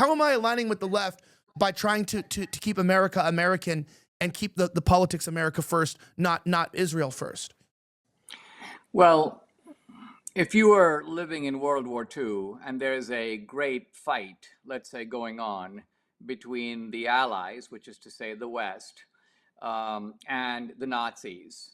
How am I aligning with the left by trying to keep America American and keep the politics America first, not Israel first? Well, if you were living in World War II and there's a great fight, let's say, going on between the Allies, which is to say the West, and the Nazis,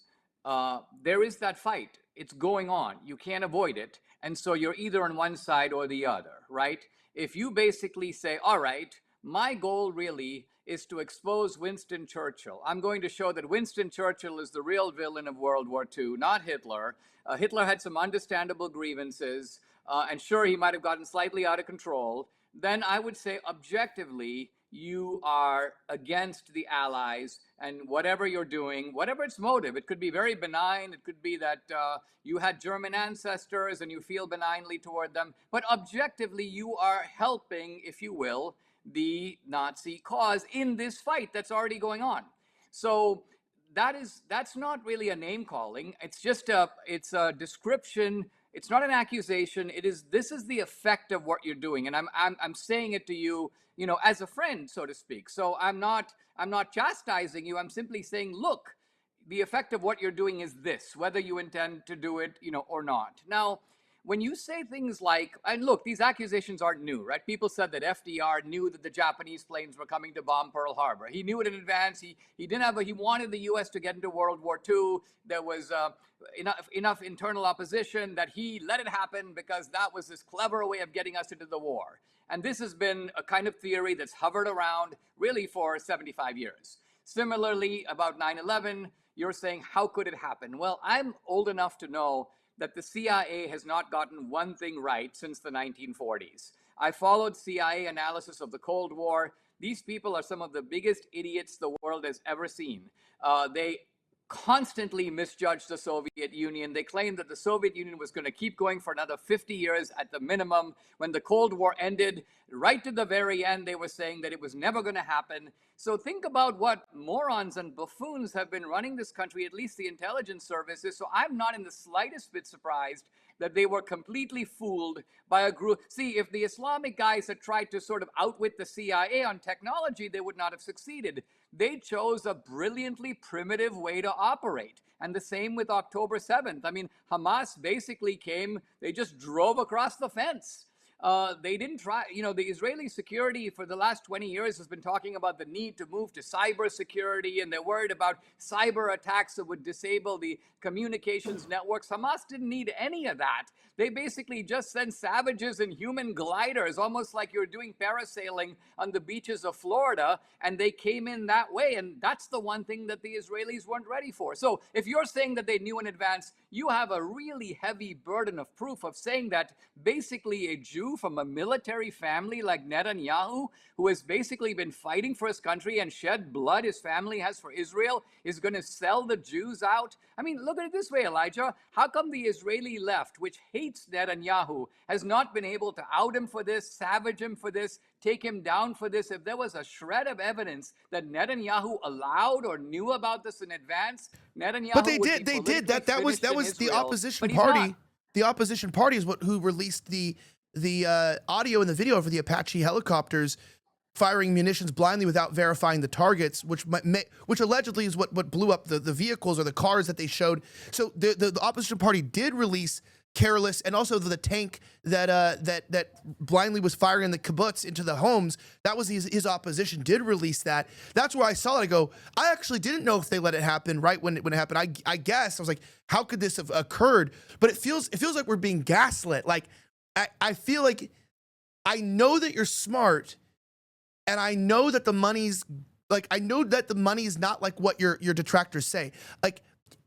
there is that fight. It's going on. You can't avoid it. And so you're either on one side or the other, right? If you basically say, all right, my goal really is to expose Winston Churchill. I'm going to show that Winston Churchill is the real villain of World War II, not Hitler. Hitler had some understandable grievances, and sure, he might have gotten slightly out of control. Then I would say, objectively, you are against the Allies, and whatever you're doing, whatever its motive, it could be very benign. It could be that you had German ancestors and you feel benignly toward them. But objectively, you are helping, if you will, the Nazi cause in this fight that's already going on. So that's not really a name calling. It's just it's a description. It's not an accusation. This is the effect of what you're doing, and I'm saying it to you, as a friend, so to speak. So I'm not chastising you. I'm simply saying, look, the effect of what you're doing is this, whether you intend to do it, or not. Now, when you say things like, and look, these accusations aren't new, right? People said that FDR knew that the Japanese planes were coming to bomb Pearl Harbor. He knew it in advance. He wanted the U.S. to get into World War II. There was enough internal opposition that he let it happen because that was this clever way of getting us into the war. And this has been a kind of theory that's hovered around really for 75 years. Similarly, about 9/11, you're saying, how could it happen? Well, I'm old enough to know that the CIA has not gotten one thing right since the 1940s. I followed CIA analysis of the Cold War. These people are some of the biggest idiots the world has ever seen. They constantly misjudged the Soviet Union. They claimed that the Soviet Union was going to keep going for another 50 years at the minimum. When the Cold War ended, right to the very end, they were saying that it was never going to happen. So think about what morons and buffoons have been running this country, at least the intelligence services. So I'm not in the slightest bit surprised that they were completely fooled by a group. See, if the Islamic guys had tried to sort of outwit the CIA on technology, they would not have succeeded. They chose a brilliantly primitive way to operate. And the same with October 7th. I mean, Hamas basically came, they just drove across the fence. They didn't try, the Israeli security for the last 20 years has been talking about the need to move to cyber security, and they're worried about cyber attacks that would disable the communications networks. Hamas didn't need any of that. They basically just sent savages in human gliders, almost like you're doing parasailing on the beaches of Florida, and they came in that way, and that's the one thing that the Israelis weren't ready for. So if you're saying that they knew in advance, you have a really heavy burden of proof of saying that basically a Jew from a military family like Netanyahu, who has basically been fighting for his country and shed blood his family has for Israel, is going to sell the Jews out? I mean, look at it this way, Elijah. How come the Israeli left, which hates Netanyahu, has not been able to out him for this, savage him for this, take him down for this? If there was a shred of evidence that Netanyahu allowed or knew about this in advance, Netanyahu But they would did. be They did. That was Israel, the opposition but he's party. not. The opposition party is who released the audio and the video for the Apache helicopters firing munitions blindly without verifying the targets, which allegedly is what blew up the vehicles or the cars that they showed. So the opposition party did release careless, and also the tank that blindly was firing the kibbutz into the homes. That was his opposition did release that. That's where I saw it. I go, I actually didn't know if they let it happen right when it happened. I guess I was like, how could this have occurred? But it feels like we're being gaslit. Like I feel like I know that you're smart, and I know that the money's not like what your detractors say. Like,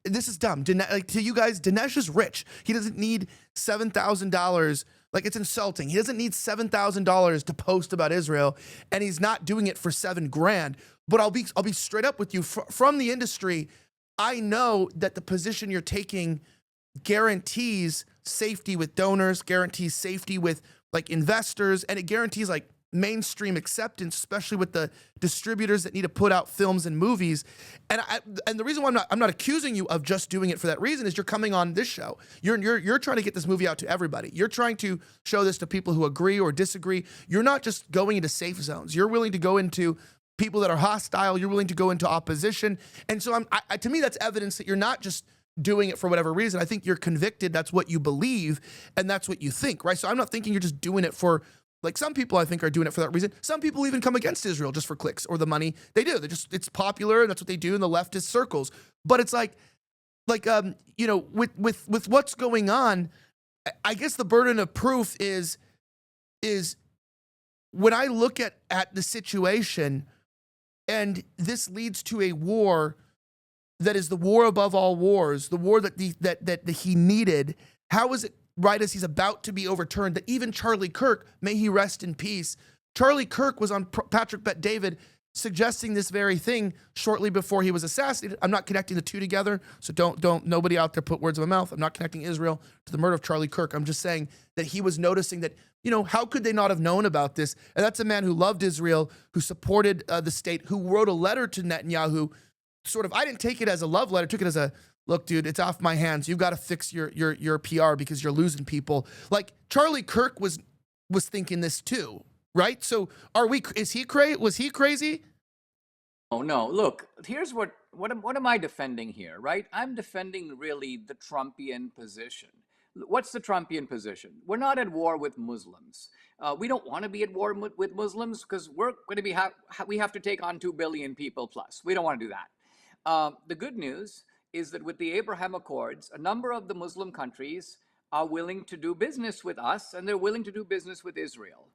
this is dumb. To you guys, Dinesh is rich. He doesn't need $7,000. Like, it's insulting. He doesn't need $7,000 to post about Israel, and he's not doing it for $7,000. But I'll be straight up with you. From the industry, I know that the position you're taking guarantees safety with donors, guarantees safety with like investors, and it guarantees like mainstream acceptance, especially with the distributors that need to put out films and movies. And the reason why I'm not accusing you of just doing it for that reason is you're coming on this show. You're trying to get this movie out to everybody. You're trying to show this to people who agree or disagree. You're not just going into safe zones. You're willing to go into people that are hostile. You're willing to go into opposition. And so to me, that's evidence that you're not just doing it for whatever reason. I think you're convicted. That's what you believe, and that's what you think, right? So I'm not thinking you're just doing it for, like, some people I think are doing it for that reason. Some people even come against Israel just for clicks or the money. They do. It's popular, and that's what they do in the leftist circles. But it's like you know, with what's going on, I guess the burden of proof is when I look at the situation, and this leads to a war that is the war above all wars, the war that he needed. How is it right as he's about to be overturned that even Charlie Kirk, may he rest in peace, Charlie Kirk was on Patrick Bet David suggesting this very thing shortly before he was assassinated. I'm not connecting the two together, so don't nobody out there put words in my mouth. I'm not connecting Israel to the murder of Charlie Kirk. I'm just saying that he was noticing that, you know, how could they not have known about this? And that's a man who loved Israel, who supported the state, who wrote a letter to Netanyahu. Sort of, I didn't take it as a love letter, took it as a, look, dude, it's off my hands. You've got to fix your PR because you're losing people. Like, Charlie Kirk was thinking this too, right? So was he crazy? Oh, no. Look, here's what am I defending here, right? I'm defending really the Trumpian position. What's the Trumpian position? We're not at war with Muslims. We don't want to be at war with Muslims because we're going to be we have to take on 2 billion people plus. We don't want to do that. The good news is that with the Abraham Accords, a number of the Muslim countries are willing to do business with us, and they're willing to do business with Israel.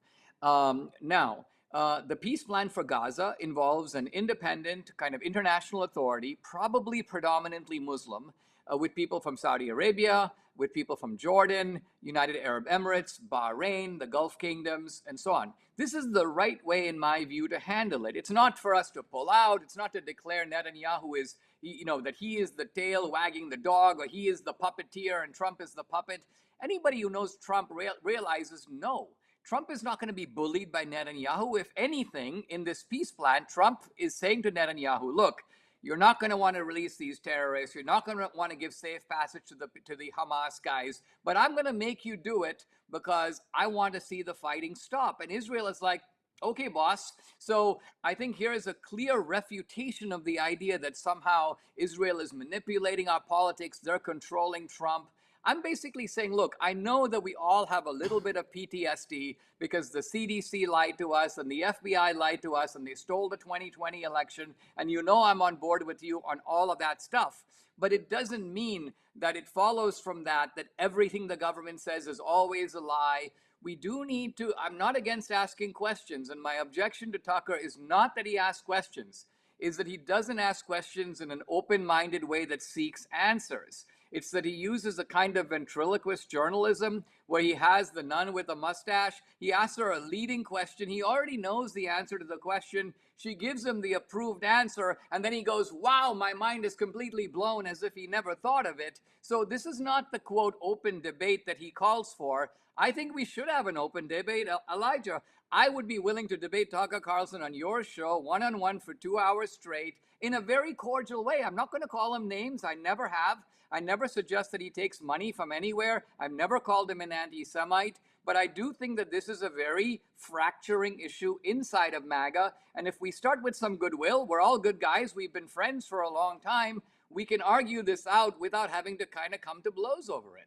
Now, the peace plan for Gaza involves an independent kind of international authority, probably predominantly Muslim, with people from Saudi Arabia, with people from Jordan, United Arab Emirates, Bahrain, the Gulf Kingdoms, and so on. This is the right way, in my view, to handle it. It's not for us to pull out. It's not to declare Netanyahu is, you know, that he is the tail wagging the dog, or he is the puppeteer and Trump is the puppet. Anybody who knows Trump realizes, no, Trump is not going to be bullied by Netanyahu. If anything, in this peace plan, Trump is saying to Netanyahu, look, you're not going to want to release these terrorists. You're not going to want to give safe passage to the Hamas guys. But I'm going to make you do it because I want to see the fighting stop. And Israel is like, okay, boss. So I think here is a clear refutation of the idea that somehow Israel is manipulating our politics. They're controlling Trump. I'm basically saying, look, I know that we all have a little bit of PTSD because the CDC lied to us and the FBI lied to us and they stole the 2020 election. And you know I'm on board with you on all of that stuff. But it doesn't mean that it follows from that everything the government says is always a lie. We do need to, I'm not against asking questions. And my objection to Tucker is not that he asks questions, is that he doesn't ask questions in an open-minded way that seeks answers. It's that he uses a kind of ventriloquist journalism where he has the nun with a mustache. He asks her a leading question. He already knows the answer to the question. She gives him the approved answer, and then he goes, wow, my mind is completely blown, as if he never thought of it. So this is not the, quote, open debate that he calls for. I think we should have an open debate. Elijah, I would be willing to debate Tucker Carlson on your show, one-on-one for 2 hours straight, in a very cordial way. I'm not going to call him names. I never have. I never suggest that he takes money from anywhere. I've never called him an anti-Semite. But I do think that this is a very fracturing issue inside of MAGA. And if we start with some goodwill, we're all good guys. We've been friends for a long time. We can argue this out without having to kind of come to blows over it.